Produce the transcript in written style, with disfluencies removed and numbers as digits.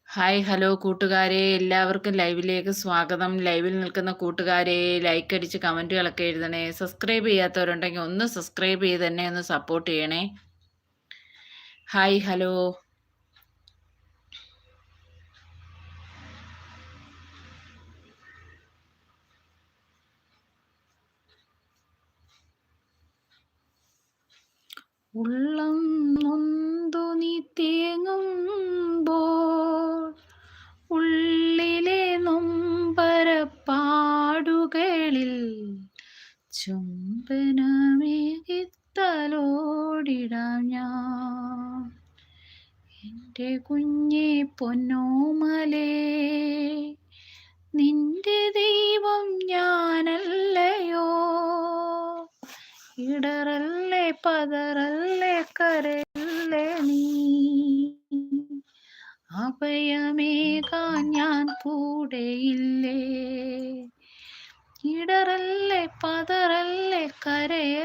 Hi hello കൂട്ടുകാരെ എല്ലാവർക്കും ലൈവിലേക്ക് സ്വാഗതം. ലൈവിൽ നിൽക്കുന്ന കൂട്ടുകാരെ ലൈക്ക് അടിച്ച് കമൻറ്റുകളൊക്കെ എഴുതണേ. സബ്സ്ക്രൈബ് ചെയ്യാത്തവരുണ്ടെങ്കിൽ ഒന്ന് സബ്സ്ക്രൈബ് ചെയ്ത് തന്നെ ഒന്ന് സപ്പോർട്ട് ചെയ്യണേ. Hi hello. ഉള്ളം നൊന്തു നീ തേങ്ങുമ്പോൾ ഉള്ളിലെ നൊമ്പരപ്പാടുകളിൽ ചുംബനമേകിത്തലോടിടാം ഞാൻ. എൻ്റെ കുഞ്ഞെ പൊന്നോമലേ, നിന്റെ ദൈവം ഞാനല്ലയോ. ഇടറല്ലേ പതറല്ലേ കരയല്ലേ നീ, അഭയമേകാൻ ഞാൻ കൂടെയില്ലേ. ഇടറല്ലേ പതറല്ലേ കരയല്ലേ